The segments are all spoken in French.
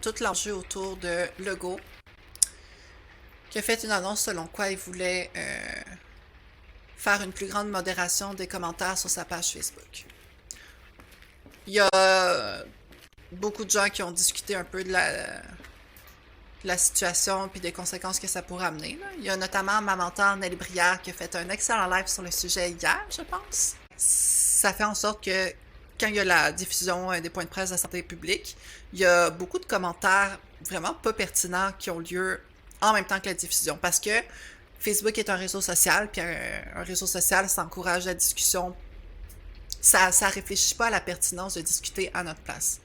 tout l'enjeu autour de Legault, qui a fait une annonce selon quoi il voulait faire une plus grande modération des commentaires sur sa page Facebook. Il y a beaucoup de gens qui ont discuté un peu de la situation puis des conséquences que ça pourrait amener. Là. Il y a notamment ma mentor Nelly Brière qui a fait un excellent live sur le sujet hier, je pense. Ça fait en sorte que quand il y a la diffusion des points de presse de la santé publique, il y a beaucoup de commentaires vraiment pas pertinents qui ont lieu en même temps que la diffusion. Parce que Facebook est un réseau social, puis un réseau social, ça encourage la discussion. Ça réfléchit pas à la pertinence de discuter à notre place.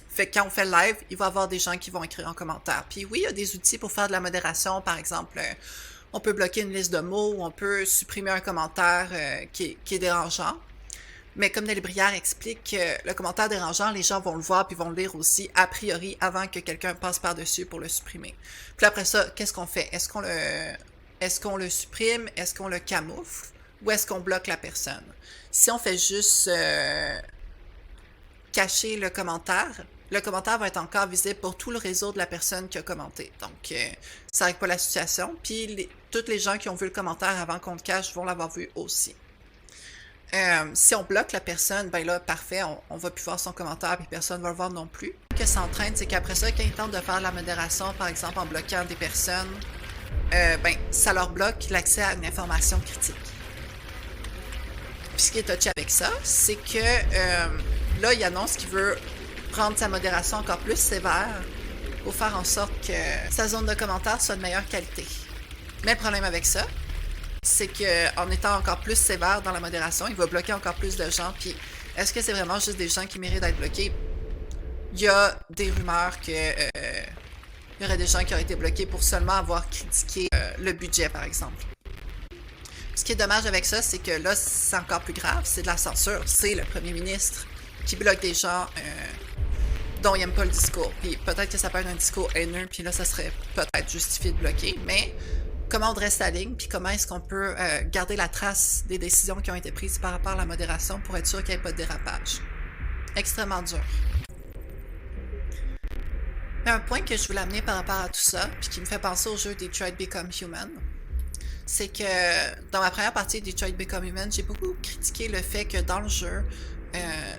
Fait que quand on fait le live, il va y avoir des gens qui vont écrire en commentaire. Puis oui, il y a des outils pour faire de la modération. Par exemple, on peut bloquer une liste de mots ou on peut supprimer un commentaire qui est dérangeant. Mais comme Nelly Brière explique, le commentaire dérangeant, les gens vont le voir puis vont le lire aussi a priori avant que quelqu'un passe par-dessus pour le supprimer. Puis après ça, qu'est-ce qu'on fait? Est-ce qu'on le supprime? Est-ce qu'on le camoufle? Ou est-ce qu'on bloque la personne? Si on fait juste cacher le commentaire va être encore visible pour tout le réseau de la personne qui a commenté. Donc, ça règle pas la situation. Puis, toutes les gens qui ont vu le commentaire avant qu'on le cache vont l'avoir vu aussi. Si on bloque la personne, ben là, parfait, on va plus voir son commentaire et personne va le voir non plus. Ce que ça entraîne, c'est qu'après ça, quand ils tentent de faire de la modération, par exemple en bloquant des personnes, ben, ça leur bloque l'accès à une information critique. Puis ce qui est touché avec ça, c'est que là, il annonce qu'il veut rendre sa modération encore plus sévère pour faire en sorte que sa zone de commentaires soit de meilleure qualité. Mais le problème avec ça, c'est qu'en étant encore plus sévère dans la modération, il va bloquer encore plus de gens. Puis, est-ce que c'est vraiment juste des gens qui méritent d'être bloqués? Il y a des rumeurs que il y aurait des gens qui auraient été bloqués pour seulement avoir critiqué le budget, par exemple. Ce qui est dommage avec ça, c'est que là, c'est encore plus grave, c'est de la censure. C'est le premier ministre qui bloque des gens dont il n'aime pas le discours. Puis peut-être que ça peut être un discours haineux, puis là, ça serait peut-être justifié de bloquer, mais comment on dresse la ligne, puis comment est-ce qu'on peut garder la trace des décisions qui ont été prises par rapport à la modération pour être sûr qu'il n'y ait pas de dérapage. Extrêmement dur. Mais un point que je voulais amener par rapport à tout ça, puis qui me fait penser au jeu Detroit Become Human, c'est que dans ma première partie de Detroit Become Human, j'ai beaucoup critiqué le fait que dans le jeu,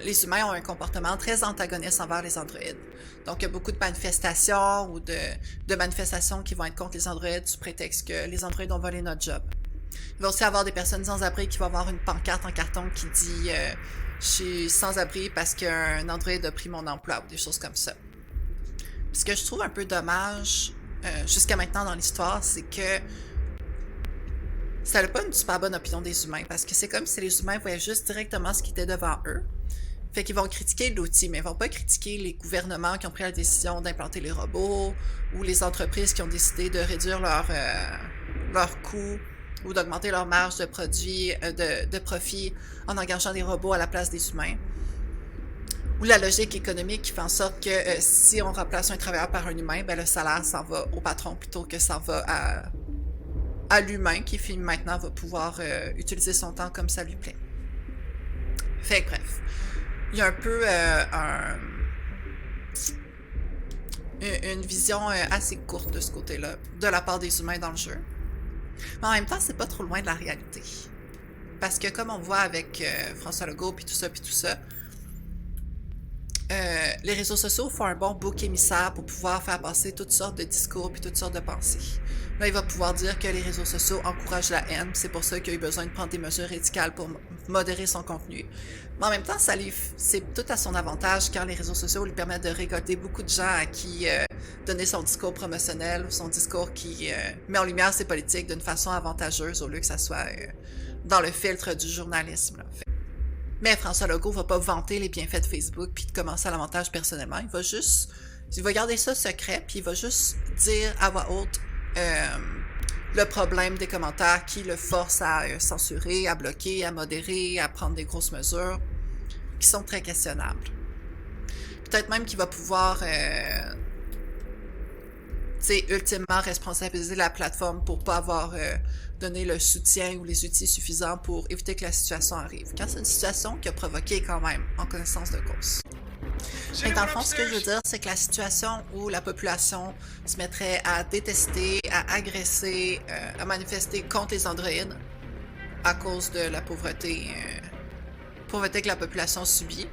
les humains ont un comportement très antagoniste envers les androïdes. Donc, il y a beaucoup de manifestations ou de manifestations qui vont être contre les androïdes sous prétexte que les androïdes ont volé notre job. Il va aussi y avoir des personnes sans-abri qui vont avoir une pancarte en carton qui dit « Je suis sans-abri parce qu'un androïde a pris mon emploi » ou des choses comme ça. Puis ce que je trouve un peu dommage jusqu'à maintenant dans l'histoire, c'est que ça n'a pas une super bonne opinion des humains, parce que c'est comme si les humains voyaient juste directement ce qui était devant eux. Fait qu'ils vont critiquer l'outil, mais ils vont pas critiquer les gouvernements qui ont pris la décision d'implanter les robots, ou les entreprises qui ont décidé de réduire leurs coûts, ou d'augmenter leur marge de profit en engageant des robots à la place des humains. Ou la logique économique qui fait en sorte que si on remplace un travailleur par un humain, ben le salaire s'en va au patron plutôt que s'en va à l'humain qui maintenant va pouvoir utiliser son temps comme ça lui plaît. Fait que bref, il y a un peu une vision assez courte de ce côté-là, de la part des humains dans le jeu. Mais en même temps, c'est pas trop loin de la réalité. Parce que comme on voit avec François Legault puis tout ça, les réseaux sociaux font un bon bouc émissaire pour pouvoir faire passer toutes sortes de discours puis toutes sortes de pensées. Là, il va pouvoir dire que les réseaux sociaux encouragent la haine, c'est pour ça qu'il a eu besoin de prendre des mesures radicales pour modérer son contenu. Mais en même temps, c'est tout à son avantage quand les réseaux sociaux lui permettent de récolter beaucoup de gens à qui donner son discours promotionnel ou son discours qui met en lumière ses politiques d'une façon avantageuse au lieu que ça soit dans le filtre du journalisme. Là. Mais François Legault va pas vanter les bienfaits de Facebook puis de commencer à l'avantage personnellement. Il va garder ça secret puis il va juste dire à voix haute le problème des commentaires qui le force à censurer, à bloquer, à modérer, à prendre des grosses mesures qui sont très questionnables. Peut-être même qu'il va pouvoir ultimement responsabiliser la plateforme pour pas avoir donné le soutien ou les outils suffisants pour éviter que la situation arrive. Quand c'est une situation qui a provoqué quand même en connaissance de cause. Et dans le fond, ce que je veux dire, c'est que la situation où la population se mettrait à détester, à agresser, à manifester contre les androïdes à cause de la pauvreté que la population subit,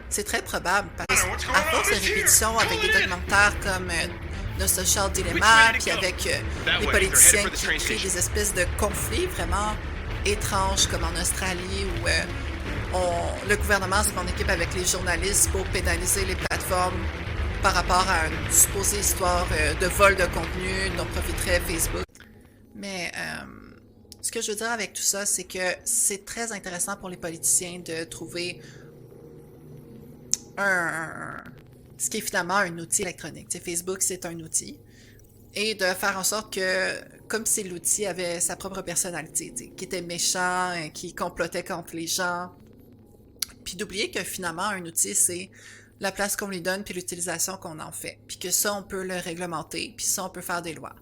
c'est très probable parce qu'à force de répétition avec des documentaires comme The Social Dilemma, puis avec les politiciens qui créent des espèces de conflits vraiment étranges comme en Australie où le gouvernement se met en équipe avec les journalistes pour pénaliser les plateformes par rapport à une supposée histoire de vol de contenu dont profiterait Facebook. Mais ce que je veux dire avec tout ça, c'est que c'est très intéressant pour les politiciens de trouver ce qui est finalement un outil électronique. T'sais, Facebook, c'est un outil. Et de faire en sorte que, comme si l'outil avait sa propre personnalité, qui était méchant, qui complotait contre les gens. Puis d'oublier que finalement, un outil, c'est la place qu'on lui donne puis l'utilisation qu'on en fait. Puis que ça, on peut le réglementer, puis ça, on peut faire des lois.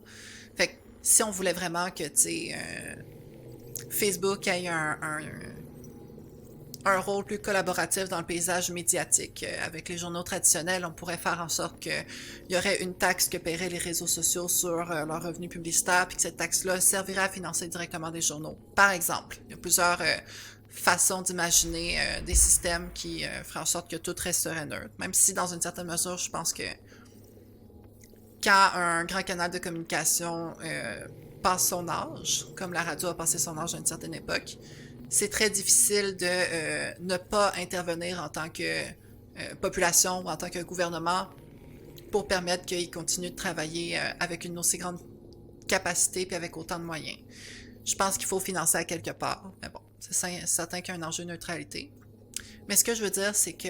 Fait que si on voulait vraiment que, Facebook ait un rôle plus collaboratif dans le paysage médiatique. Avec les journaux traditionnels, on pourrait faire en sorte qu'il y aurait une taxe que paieraient les réseaux sociaux sur leurs revenus publicitaires, puis que cette taxe-là servirait à financer directement des journaux. Par exemple, il y a plusieurs façons d'imaginer des systèmes qui feraient en sorte que tout resterait neutre. Même si, dans une certaine mesure, je pense que quand un grand canal de communication passe son âge, comme la radio a passé son âge à une certaine époque, c'est très difficile de ne pas intervenir en tant que population ou en tant que gouvernement pour permettre qu'ils continuent de travailler avec une aussi grande capacité puis avec autant de moyens. Je pense qu'il faut financer à quelque part, mais bon, c'est certain qu'il y a un enjeu de neutralité. Mais ce que je veux dire, c'est que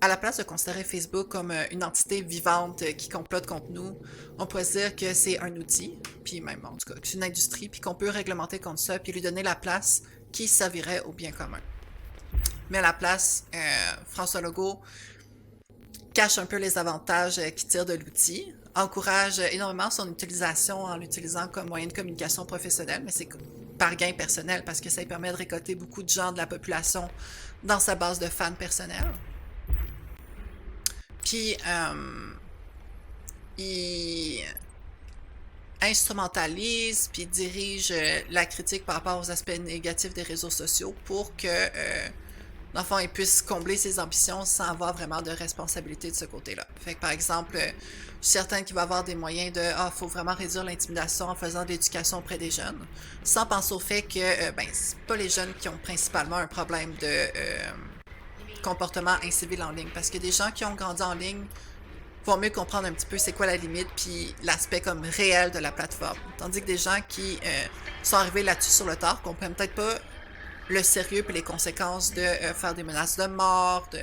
à la place de considérer Facebook comme une entité vivante qui complote contre nous, on pourrait se dire que c'est un outil, puis même en tout cas que c'est une industrie, puis qu'on peut réglementer contre ça, puis lui donner la place qui servirait au bien commun. Mais à la place, François Legault cache un peu les avantages qu'il tire de l'outil, encourage énormément son utilisation en l'utilisant comme moyen de communication professionnelle, mais c'est par gain personnel parce que ça lui permet de récolter beaucoup de gens de la population dans sa base de fans personnels. Puis, il instrumentalise puis dirige la critique par rapport aux aspects négatifs des réseaux sociaux pour que, dans le fond, il puisse combler ses ambitions sans avoir vraiment de responsabilité de ce côté-là. Fait que, par exemple, je suis certaine qu'il va avoir des moyens de « Ah, il faut vraiment réduire l'intimidation en faisant de l'éducation auprès des jeunes », sans penser au fait que, c'est pas les jeunes qui ont principalement un problème de comportement incivil en ligne, parce que des gens qui ont grandi en ligne vont mieux comprendre un petit peu c'est quoi la limite puis l'aspect comme réel de la plateforme. Tandis que des gens qui sont arrivés là-dessus sur le tard comprennent peut-être pas le sérieux puis les conséquences de faire des menaces de mort, de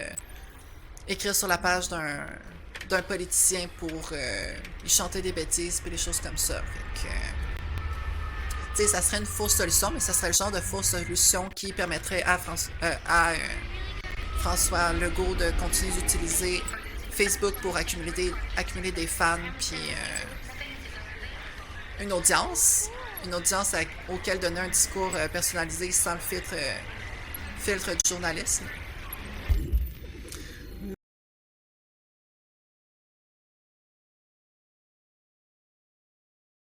écrire sur la page d'un politicien pour lui chanter des bêtises puis des choses comme ça. Fait que, tu sais, ça serait une fausse solution, mais ça serait le genre de fausse solution qui permettrait à François Legault de continuer d'utiliser Facebook pour accumuler des fans puis une audience auquel donner un discours personnalisé sans le filtre du journalisme.